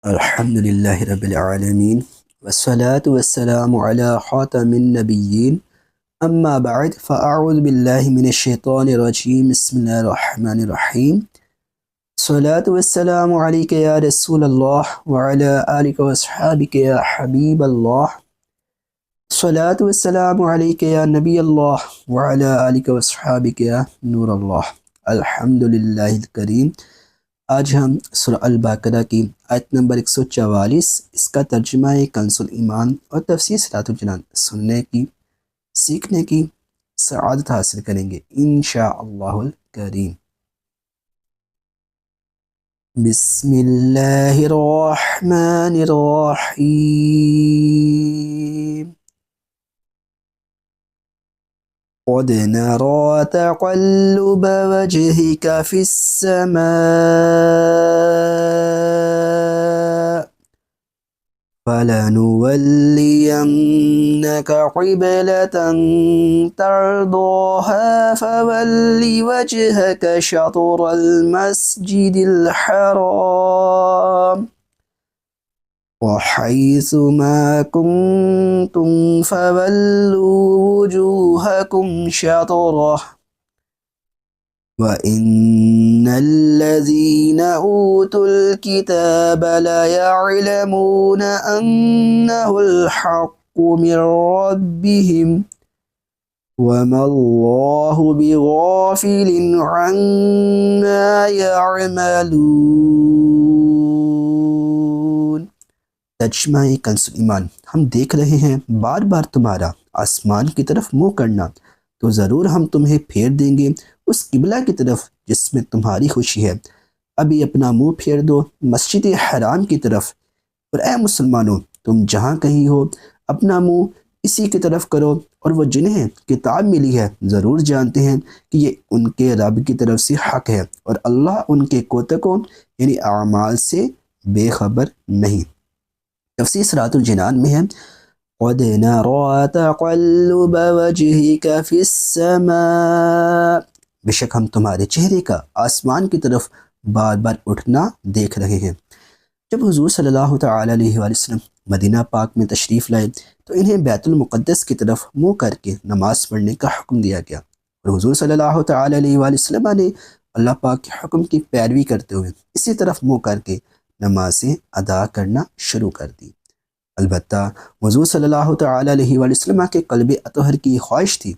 الحمد لله رب العالمين والصلاة والسلام على خاتم النبيين أما بعد فأعوذ بالله من الشيطان الرجيم بسم الله الرحمن الرحيم الصلاة والسلام عليك يا رسول الله وعلى آلك وأصحابك يا حبيب الله الصلاة والسلام عليك يا نبي الله وعلى آلك وأصحابك يا نور الله الحمد لله الكريم۔ آج ہم سورہ البقرہ کی آیت نمبر 144 اس کا ترجمہ کنز الایمان اور تفسیر صراط الجنان سننے کی سیکھنے کی سعادت حاصل کریں گے انشاءاللہ الکریم۔ بسم اللہ الرحمن الرحیم۔ قد نرى تقلب وجهك في السماء فلنولينك قبلة ترضاها فول وجهك شطر المسجد الحرام وحيث ما كنتم فولوا وجوهكم شطره وإن الذين أوتوا الكتاب ليعلمون أنه الحق من ربهم وما الله بغافل عما يعملون۔ ترجمہ کنز ایمان۔ ہم دیکھ رہے ہیں بار بار تمہارا آسمان کی طرف منہ کرنا، تو ضرور ہم تمہیں پھیر دیں گے اس قبلہ کی طرف جس میں تمہاری خوشی ہے۔ ابھی اپنا منہ پھیر دو مسجد حرام کی طرف، اور اے مسلمانوں تم جہاں کہیں ہو اپنا منہ اسی کی طرف کرو، اور وہ جنہیں کتاب ملی ہے ضرور جانتے ہیں کہ یہ ان کے رب کی طرف سے حق ہے، اور اللہ ان کے کوتکوں یعنی اعمال سے بے خبر نہیں۔ تفسیر صراط الجنان میں ہے قد نرى تقلب وجهك في السماء، بے شک ہم تمہارے چہرے کا آسمان کی طرف بار بار اٹھنا دیکھ رہے ہیں۔ جب حضور صلی اللہ تعالیٰ علیہ وآلہ وسلم مدینہ پاک میں تشریف لائے تو انہیں بیت المقدس کی طرف منہ کر کے نماز پڑھنے کا حکم دیا گیا، اور حضور صلی اللہ تعالیٰ علیہ وآلہ وسلم نے اللہ پاک کے حکم کی پیروی کرتے ہوئے اسی طرف منہ کر کے نمازیں ادا کرنا شروع کر دی۔ البتہ حضور صلی اللہ تعالیٰ علیہ وآلہ وسلم کے قلب اطہر کی خواہش تھی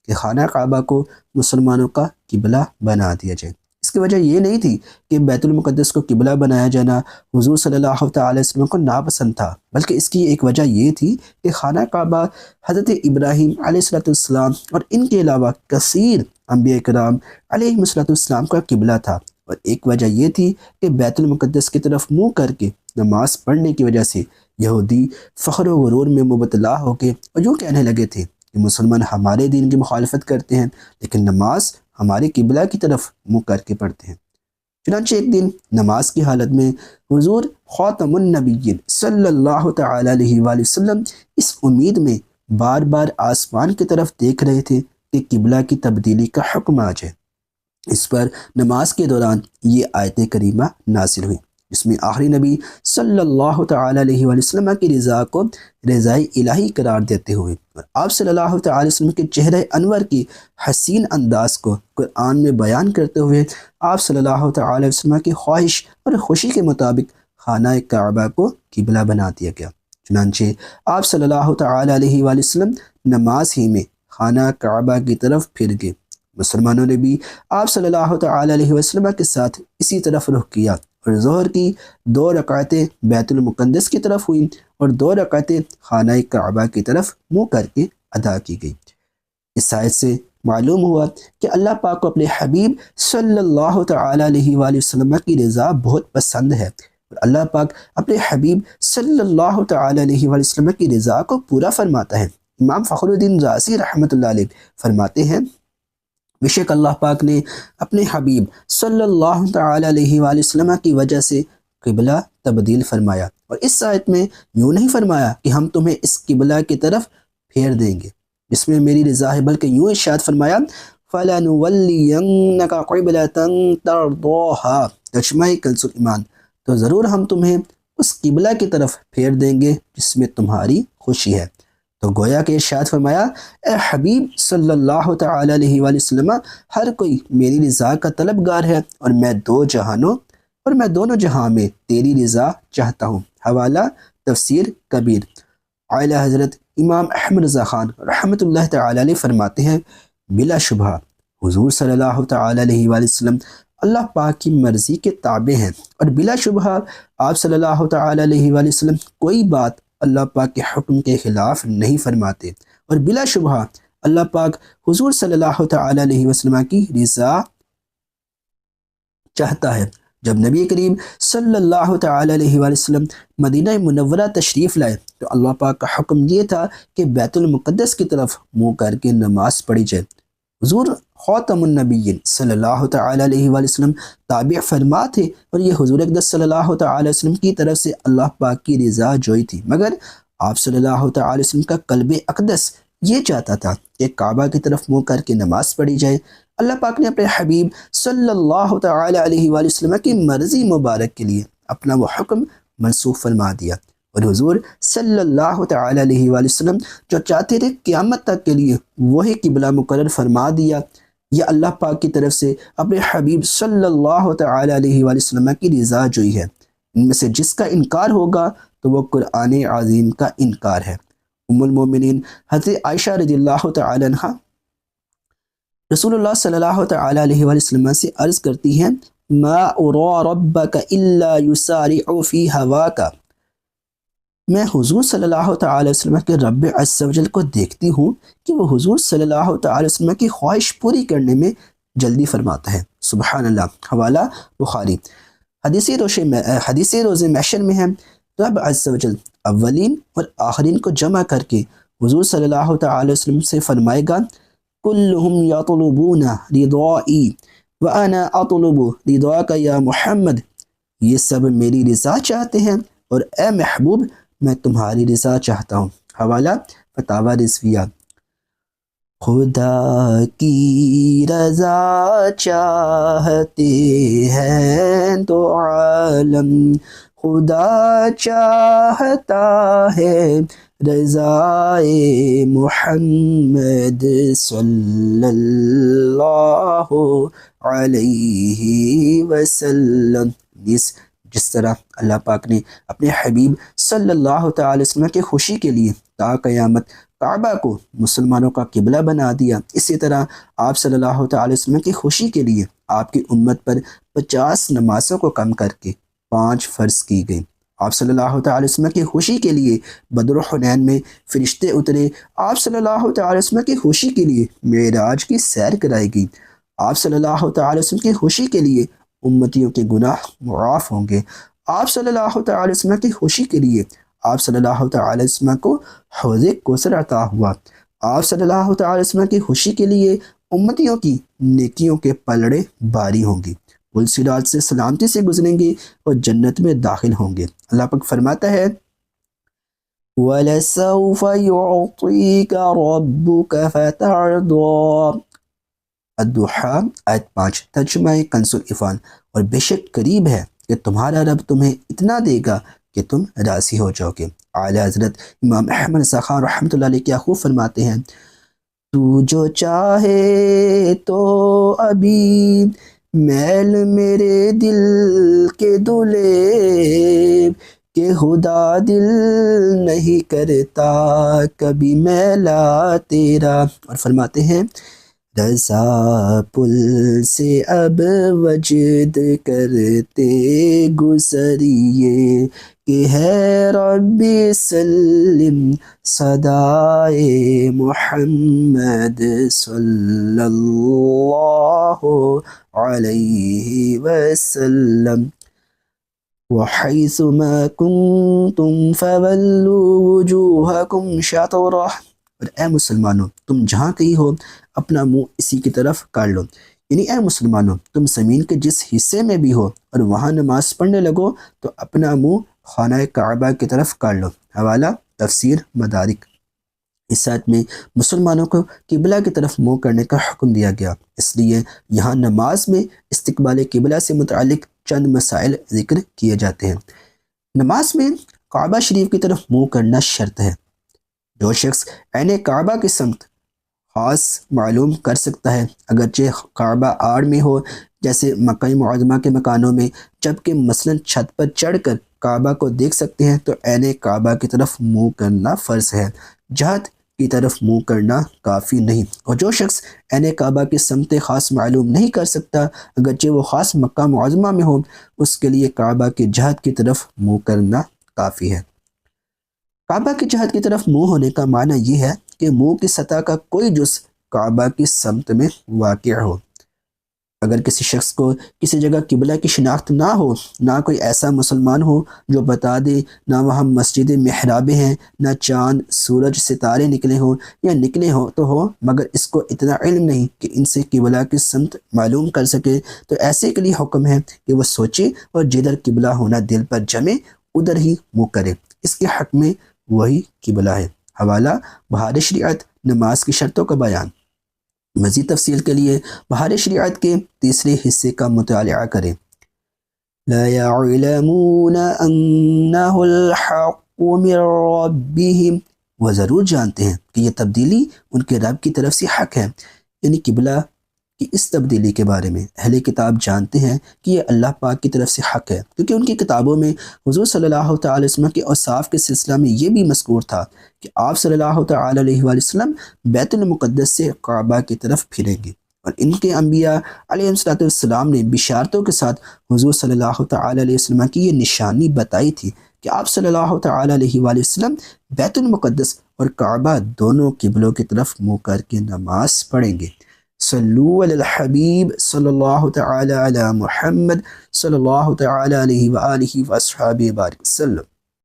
کہ خانہ کعبہ کو مسلمانوں کا قبلہ بنا دیا جائے۔ اس کی وجہ یہ نہیں تھی کہ بیت المقدس کو قبلہ بنایا جانا حضور صلی اللہ تعالیٰ علیہ وسلم کو ناپسند تھا، بلکہ اس کی ایک وجہ یہ تھی کہ خانہ کعبہ حضرت ابراہیم علیہ السلام اور ان کے علاوہ کثیر انبیاء کرام علیہ السلام کا قبلہ تھا، اور ایک وجہ یہ تھی کہ بیت المقدس کی طرف منہ کر کے نماز پڑھنے کی وجہ سے یہودی فخر و غرور میں مبتلا ہو کے اور یوں کہنے لگے تھے کہ مسلمان ہمارے دین کی مخالفت کرتے ہیں لیکن نماز ہمارے قبلہ کی طرف منہ کر کے پڑھتے ہیں۔ چنانچہ ایک دن نماز کی حالت میں حضور خاتم النبیین صلی اللہ تعالیٰ علیہ وآلہ وسلم اس امید میں بار بار آسمان کی طرف دیکھ رہے تھے کہ قبلہ کی تبدیلی کا حکم آ جائے۔ اس پر نماز کے دوران یہ آیت کریمہ نازل ہوئی جس میں آخری نبی صلی اللہ تعالیٰ علیہ وآلہ وسلم کی رضا کو رضائے الہی قرار دیتے ہوئے اور آپ صلی اللہ تعالیٰ علیہ وسلم کے چہرہ انور کی حسین انداز کو قرآن میں بیان کرتے ہوئے آپ صلی اللہ تعالیٰ علیہ وسلم کی خواہش اور خوشی کے مطابق خانہ کعبہ کو قبلہ بنا دیا گیا۔ چنانچہ آپ صلی اللہ تعالیٰ علیہ وآلہ وسلم نماز ہی میں خانہ کعبہ کی طرف پھر گئے۔ مسلمانوں نے بھی آپ صلی اللہ تعالیٰ علیہ وسلم کے ساتھ اسی طرف رخ کیا، اور ظہر کی 2 رکعتیں بیت المقدس کی طرف ہوئیں اور 2 رکعتیں خانہ کعبہ کی طرف منہ کر کے ادا کی گئی۔ اس آیت سے معلوم ہوا کہ اللہ پاک کو اپنے حبیب صلی اللہ تعالیٰ علیہ وآلہ وسلم کی رضا بہت پسند ہے، اور اللہ پاک اپنے حبیب صلی اللہ تعالیٰ علیہ وآلہ وسلم کی رضا کو پورا فرماتا ہے۔ امام فخر الدین رازی رحمۃ اللہ علیہ فرماتے ہیں بے شک اللہ پاک نے اپنے حبیب صلی اللہ تعالیٰ علیہ وآلہ وسلم کی وجہ سے قبلہ تبدیل فرمایا، اور اس آیت میں یوں نہیں فرمایا کہ ہم تمہیں اس قبلہ کی طرف پھیر دیں گے جس میں میری رضا ہے، بلکہ یوں ارشاد فرمایا فَلَنُوَلِّيَنَّكَ قِبْلَةً تَرْضَاهَا، ترجمہ کنز الایمان، تو ضرور ہم تمہیں اس قبلہ کی طرف پھیر دیں گے جس میں تمہاری خوشی ہے۔ تو گویا کہ ارشاد فرمایا، اے حبیب صلی اللہ تعالی علیہ وآلہ وسلم، ہر کوئی میری رضا کا طلبگار ہے اور میں دونوں جہاں میں تیری رضا چاہتا ہوں۔ حوالہ تفسیر کبیر۔ اعلیٰ حضرت امام احمد رضا خان رحمۃ اللہ تعالی علیہ فرماتے ہیں، بلا شبہ حضور صلی اللہ تعالی علیہ وآلہ وسلم اللہ پاک کی مرضی کے تابع ہیں، اور بلا شبہ آپ صلی اللہ تعالی علیہ وآلہ وسلم کوئی بات اللہ پاک کے حکم کے خلاف نہیں فرماتے، اور بلا شبہ اللہ پاک حضور صلی اللہ تعالی علیہ وسلم کی رضا چاہتا ہے۔ جب نبی کریم صلی اللہ تعالی علیہ وآلہ وسلم مدینہ منورہ تشریف لائے تو اللہ پاک کا حکم یہ تھا کہ بیت المقدس کی طرف منہ کر کے نماز پڑھی جائے۔ حضور خاتم النبیین صلی اللہ تعالی علیہ وآلہ وسلم تابع فرما تھے، اور یہ حضور اقدس صلی اللہ تعالی علیہ وسلم کی طرف سے اللہ پاک کی رضا جوئی تھی، مگر آپ صلی اللہ تعالی وسلم کا قلب اقدس یہ چاہتا تھا کہ کعبہ کی طرف منہ کر کے نماز پڑھی جائے۔ اللہ پاک نے اپنے حبیب صلی اللہ تعالی علیہ وآلہ وسلم کی مرضی مبارک کے لیے اپنا وہ حکم منسوخ فرما دیا، اور حضور صلی اللہ تعالی علیہ وآلہ وسلم جو چاہتے تھے قیامت تک کے لیے وہی قبلہ مقرر فرما دیا۔ یہ اللہ پاک کی طرف سے اپنے حبیب صلی اللہ تعالی علیہ وآلہ وسلم کی رضا جوئی ہے۔ ان میں سے جس کا انکار ہوگا تو وہ قرآن عظیم کا انکار ہے۔ ام المومنین حضرت عائشہ رضی اللہ تعالی عنہ رسول اللہ صلی اللہ تعالی علیہ وآلہ وسلم سے عرض کرتی ہیں، ما ارا ربک الا یسارع فی ہواک، میں حضور صلی اللہ تعالی وسلم کے رب عز و جل کو دیکھتی ہوں کہ وہ حضور صلی اللہ تعالی وسلم کی خواہش پوری کرنے میں جلدی فرماتا ہے۔ سبحان اللہ۔ حوالہ بخاری۔ حدیث روز محشر میں ہے، رب عز و جل اولین اور آخرین کو جمع کر کے حضور صلی اللہ تعالی وسلم سے فرمائے گا، کلہم یطلبون رضائی وانا اطلب رضاک یا محمد، یہ سب میری رضا چاہتے ہیں اور اے محبوب میں تمہاری رضا چاہتا ہوں۔ حوالہ فتاوی رضویہ۔ خدا کی رضا چاہتے ہیں تو عالم خدا چاہتا ہے، رضائے محمد صلی اللہ علیہ وسلم۔ جس طرح اللہ پاک نے اپنے حبیب صلی اللہ تعالی وسلم کی خوشی کے لیے تا قیامت کعبہ کو مسلمانوں کا قبلہ بنا دیا، اسی طرح آپ صلی اللہ تعالی وسلم کی خوشی کے لیے آپ کی امت پر 50 نمازوں کو کم کر کے 5 فرض کی گئی۔ آپ صلی اللہ تعالی وسلم کی خوشی کے لیے بدر و حنین میں فرشتے اترے، آپ صلی اللہ تعالی وسلم کی خوشی کے لیے معراج کی سیر کرائی گئی، آپ صلی اللہ تعالی وسلم کی خوشی کے لیے امتیوں کے گناہ معاف ہوں گے، آپ صلی اللہ تعالی وسلم کی خوشی کے لیے آپ صلی اللہ تعالی وسلم کو حوض کوثر عطا ہوا، آپ صلی اللہ تعالی وسلم کی خوشی کے لیے امتیوں کی نیکیوں کے پلڑے باری ہوں گی، پل صراط سے سلامتی سے گزریں گے اور جنت میں داخل ہوں گے۔ اللہ پاک فرماتا ہے، وَلَسَوْفَ يُعْطِيكَ رَبُّكَ فَتَرْضَىٰ۔ الضحیٰ آیت 5 ترجمہ کنز العرفان۔ اور بے شک قریب ہے کہ تمہارا رب تمہیں اتنا دے گا کہ تم راضی ہو جاؤ گے۔ اعلیٰ حضرت امام احمد رضا خان رحمۃ اللہ علیہ کیا خوب فرماتے ہیں، تو جو چاہے تو ابھی میل میرے دل کے دلے، کہ خدا دل نہیں کرتا کبھی میلا تیرا۔ اور فرماتے ہیں، رضا پل سے اب وجد کرتے گزریے، کہ ہے رب سلم صدائے محمد صلی اللہ علیہ وسلم۔ وحیث ما کنتم فولوا وجوہکم شطرہ۔ اور اے مسلمانوں تم جہاں کہیں ہو اپنا منہ اسی کی طرف کر لو، یعنی اے مسلمانوں تم زمین کے جس حصے میں بھی ہو اور وہاں نماز پڑھنے لگو تو اپنا منہ خانہ کعبہ کی طرف کر لو۔ حوالہ تفسیر مدارک۔ اس آیت میں مسلمانوں کو قبلہ کی طرف منہ کرنے کا حکم دیا گیا، اس لیے یہاں نماز میں استقبال قبلہ سے متعلق چند مسائل ذکر کیے جاتے ہیں۔ نماز میں کعبہ شریف کی طرف منہ کرنا شرط ہے۔ جو شخص عین کعبہ کی سمت خاص معلوم کر سکتا ہے، اگرچہ کعبہ آڑ میں ہو جیسے مکہ معظمہ کے مکانوں میں، جبکہ مثلا چھت پر چڑھ کر کعبہ کو دیکھ سکتے ہیں، تو عین کعبہ کی طرف منہ کرنا فرض ہے، جہت کی طرف منہ کرنا کافی نہیں۔ اور جو شخص عین کعبہ کی سمت خاص معلوم نہیں کر سکتا، اگرچہ وہ خاص مکہ معظمہ میں ہو، اس کے لیے کعبہ کی جہت کی طرف منہ کرنا کافی ہے۔ کعبہ کی جہت کی طرف منہ ہونے کا معنی یہ ہے کہ منہ کی سطح کا کوئی جزء کعبہ کی سمت میں واقع ہو۔ اگر کسی شخص کو کسی جگہ قبلہ کی شناخت نہ ہو، نہ کوئی ایسا مسلمان ہو جو بتا دے، نہ وہاں مسجد محرابیں ہیں، نہ چاند سورج ستارے نکلے ہوں یا نکلے ہوں تو ہو، مگر اس کو اتنا علم نہیں کہ ان سے قبلہ کی سمت معلوم کر سکے، تو ایسے کے لیے حکم ہے کہ وہ سوچے اور جدھر قبلہ ہونا دل پر جمے ادھر ہی منہ کرے، اس کے حق میں وہی قبلہ ہے۔ حوالہ بہار شریعت نماز کی شرطوں کا بیان۔ مزید تفصیل کے لیے بہار شریعت کے تیسرے حصے کا مطالعہ کریں۔ لا يعلمون انه الحق من ربهم، وہ ضرور جانتے ہیں کہ یہ تبدیلی ان کے رب کی طرف سے حق ہے، یعنی قبلہ کی اس تبدیلی کے بارے میں اہل کتاب جانتے ہیں کہ یہ اللہ پاک کی طرف سے حق ہے، کیونکہ ان کی کتابوں میں حضور صلی اللہ تعالی وسلم کے اوصاف کے سلسلہ میں یہ بھی مذکور تھا کہ آپ صلی اللہ تعالی علیہ وآلہ وسلم بیت المقدس سے کعبہ کی طرف پھریں گے، اور ان کے انبیاء علیہ السلام نے بشارتوں کے ساتھ حضور صلی اللہ تعالی علیہ وسلم کی یہ نشانی بتائی تھی کہ آپ صلی اللہ تعالی علیہ وآلہ وسلم بیت المقدس اور کعبہ دونوں قبلوں کی طرف منہ کر کے نماز پڑھیں گے۔ صلو علی الحبیب صلی اللہ تعالی علی محمد صلی اللہ تعالی علیہ وآلہ وصحبہ وسلم۔